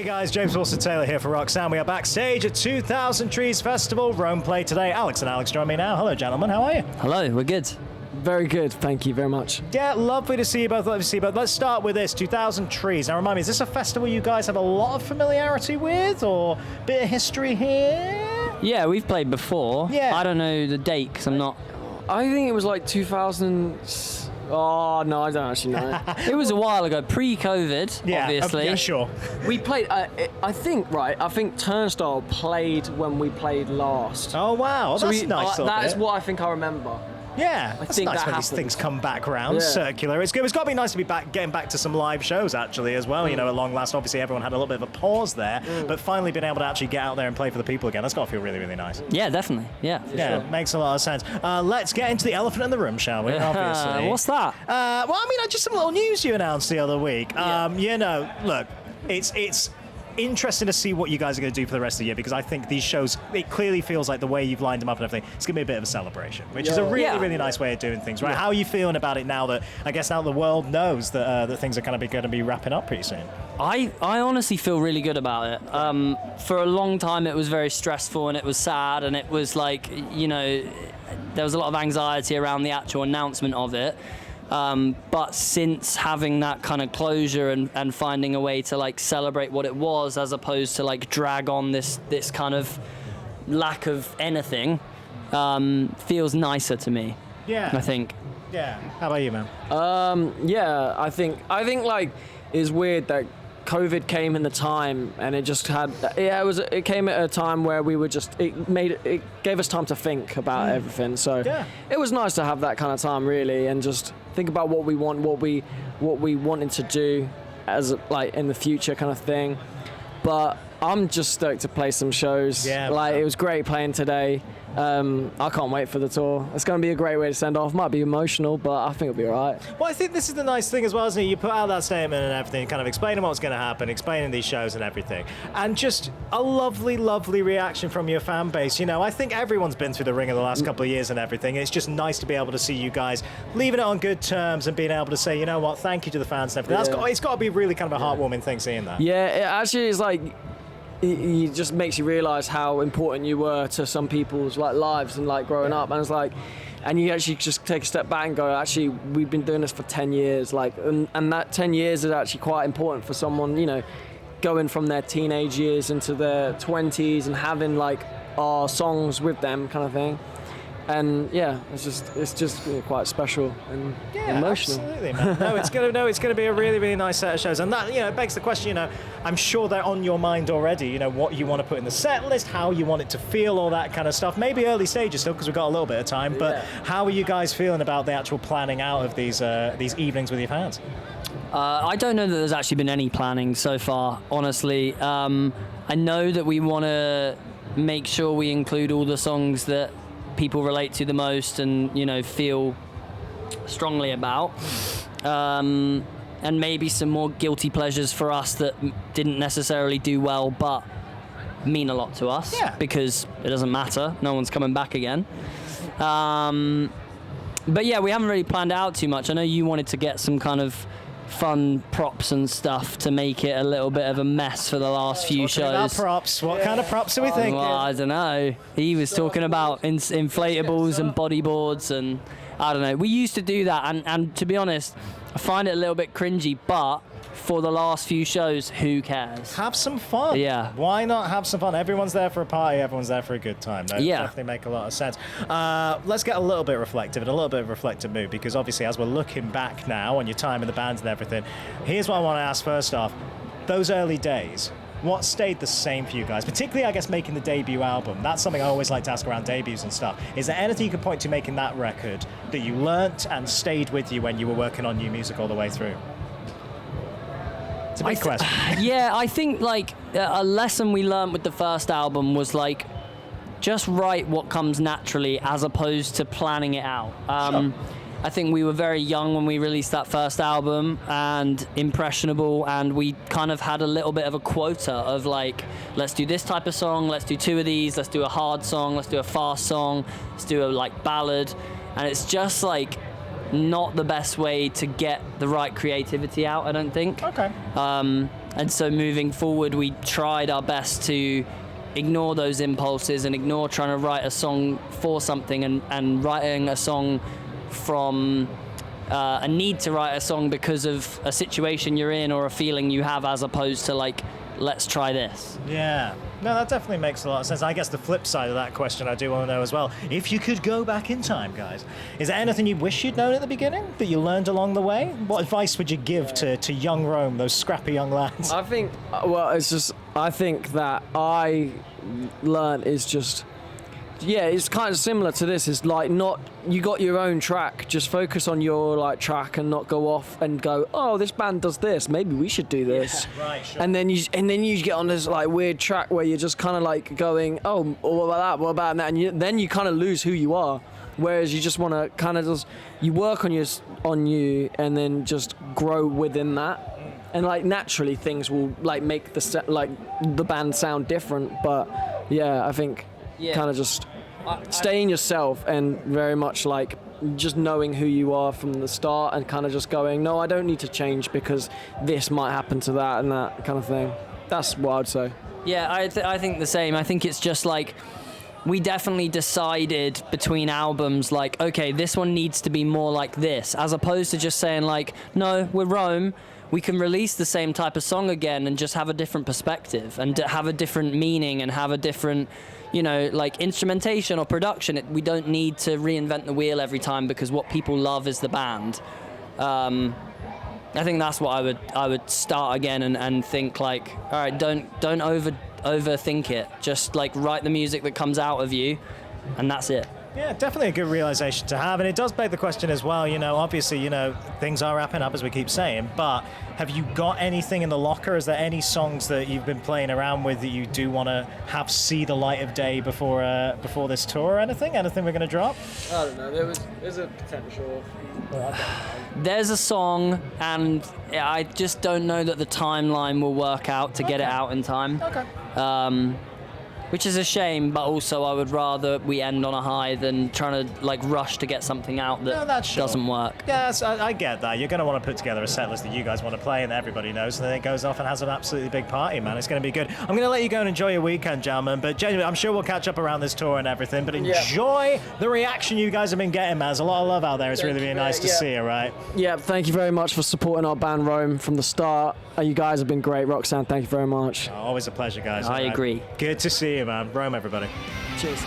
Hey guys, James Wilson-Taylor here for Roxanne. We are backstage at 2000 Trees Festival. Rome play today. Alex and Alex join me now. Hello, gentlemen. How are you? Hello, we're good. Very good, thank you very much. Yeah, lovely to see you both. Lovely to see you both. Let's start with this, 2000 Trees. Now, remind me, is this a festival you guys have a lot of familiarity with, or a bit of history here? Yeah, we've played before. Yeah. I don't know the date because I'm not. I think it was like 2000. Oh no, I don't actually know. It was a while ago, pre-COVID, Yeah, obviously. yeah, sure. We played. I think Turnstile played when we played last. Oh, wow. So That's nice. that is bit. what I think I remember. Yeah, that's think nice that when these happens. things come back round, Yeah. circular. It's good. It's got to be nice to be getting back to some live shows, actually, as well. You know, at long last, obviously, everyone had a little bit of a pause there, but finally being able to actually get out there and play for the people again, that's got to feel really, really nice. Yeah, definitely. Yeah. Yeah, makes a lot of sense. Let's get into the elephant in the room, shall we? Obviously. What's that? Well, I mean, just some little news you announced the other week. You know, look, it's interesting to see what you guys are going to do for the rest of the year, because I think these shows, it clearly feels like the way you've lined them up and everything, it's going to be a bit of a celebration, which is a really, really nice way of doing things, right? How are you feeling about it now that, I guess now the world knows that that things are kind of going to be wrapping up pretty soon? I honestly feel really good about it. For a long time, it was very stressful and it was sad, and it was like, you know, there was a lot of anxiety around the actual announcement of it. But since having that kind of closure and finding a way to like celebrate what it was, as opposed to like drag on this kind of lack of anything, feels nicer to me. Yeah. I think. Yeah. How about you, man? Yeah, I think like it's weird that COVID came in the time, and it just had. Yeah, it came at a time where we were just. It gave us time to think about everything. So it was nice to have that kind of time, really, and just think about what we want, what we wanted to do as like in the future, kind of thing. But I'm just stoked to play some shows. Yeah, like it was great playing today. I can't wait for the tour. It's going to be a great way to send off. Might be emotional, but I think it'll be all right. Well, I think this is the nice thing as well, isn't it? You put out that statement and everything, kind of explaining what's going to happen, explaining these shows and everything, and just a lovely, lovely reaction from your fan base. You know, I think everyone's been through the ringer the last couple of years and everything. It's just nice to be able to see you guys leaving it on good terms and being able to say, you know what, thank you to the fans and everything. It's got to be really kind of a heartwarming thing seeing that. Yeah, it actually is like. It just makes you realise how important you were to some people's like lives and like growing up, and it's like, and you actually just take a step back and go, actually, we've been doing this for 10 years, like, and that 10 years is actually quite important for someone, you know, going from their teenage years into their 20s and having like our songs with them, kind of thing. And yeah, it's just you know, quite special and emotional. Absolutely, man. It's gonna be a really, really nice set of shows, and that, you know, begs the question. You know, I'm sure they're on your mind already. You know, what you want to put in the set list, how you want it to feel, all that kind of stuff. Maybe early stages still, because we've got a little bit of time. But how are you guys feeling about the actual planning out of these evenings with your fans? I don't know that there's actually been any planning so far, honestly. I know that we want to make sure we include all the songs that people relate to the most and, you know, feel strongly about, and maybe some more guilty pleasures for us that didn't necessarily do well but mean a lot to us, because it doesn't matter, no one's coming back again. But yeah, we haven't really planned out too much. I know you wanted to get some kind of fun props and stuff to make it a little bit of a mess for the last few shows. Props. What kind of props are we thinking? Well, I don't know. He was talking about inflatables and bodyboards, and I don't know. We used to do that, and to be honest, I find it a little bit cringy, but for the last few shows, who cares? Have some fun. Yeah. Why not have some fun? Everyone's there for a party. Everyone's there for a good time. That definitely make a lot of sense. Let's get a little bit reflective and a little bit of reflective mood, because obviously as we're looking back now on your time in the bands and everything, here's what I want to ask first off. Those early days, what stayed the same for you guys? Particularly, I guess, making the debut album. That's something I always like to ask around debuts and stuff. Is there anything you could point to making that record that you learnt and stayed with you when you were working on new music all the way through? It's a big question. Yeah, I think like a lesson we learned with the first album was like just write what comes naturally as opposed to planning it out. I think we were very young when we released that first album and impressionable, and we kind of had a little bit of a quota of like, let's do this type of song, let's do 2 of these, let's do a hard song, let's do a fast song, let's do a like ballad, and it's just like not the best way to get the right creativity out, I don't think. Okay. And so moving forward, we tried our best to ignore those impulses and ignore trying to write a song for something and writing a song from a need to write a song because of a situation you're in or a feeling you have, as opposed to like, let's try this. Yeah. No, that definitely makes a lot of sense. I guess the flip side of that question I do want to know as well. If you could go back in time, guys, is there anything you wish you'd known at the beginning that you learned along the way? What advice would you give to young Rome, those scrappy young lads? I think, I think that I learned is just, it's kind of similar to this. It's like, not, you got your own track, just focus on your like track and not go off and go, oh, this band does this, maybe we should do this. Yeah, right, sure. And then you get on this like weird track where you're just kind of like going, oh, what about that, and then you kind of lose who you are. Whereas you just want to kind of just, you work on you and then just grow within that. And like naturally things will like make the band sound different, but yeah, I think kind of just staying yourself and very much like just knowing who you are from the start and kind of just going, no, I don't need to change because this might happen to that and that kind of thing. That's what I'd say. Yeah, I think the same. I think it's just like, we definitely decided between albums, like, okay, this one needs to be more like this, as opposed to just saying like, no, we're Rome, we can release the same type of song again and just have a different perspective and have a different meaning and have a different, like instrumentation or production. We don't need to reinvent the wheel every time because what people love is the band. I think that's what I would start again and think like, all right, don't overthink it. Just like write the music that comes out of you, and that's it. Yeah, definitely a good realization to have. And it does beg the question as well, obviously, things are wrapping up as we keep saying, but have you got anything in the locker? Is there any songs that you've been playing around with that you do want to have see the light of day before this tour or anything? Anything we're going to drop? I don't know. There's a potential. There's a song, and I just don't know that the timeline will work out to get it out in time. Okay. Which is a shame, but also I would rather we end on a high than trying to like rush to get something out that doesn't work. Yes, I get that. You're going to want to put together a set list that you guys want to play and that everybody knows, and then it goes off and has an absolutely big party, man. It's going to be good. I'm going to let you go and enjoy your weekend, gentlemen, but genuinely, I'm sure we'll catch up around this tour and everything, but enjoy the reaction you guys have been getting, man. There's a lot of love out there. It's really, really nice to see, all right? Yeah, thank you very much for supporting our band Rome from the start. You guys have been great. Roxanne, thank you very much. Always a pleasure, guys. I agree. Good to see you, man. Rome, everybody. Cheers.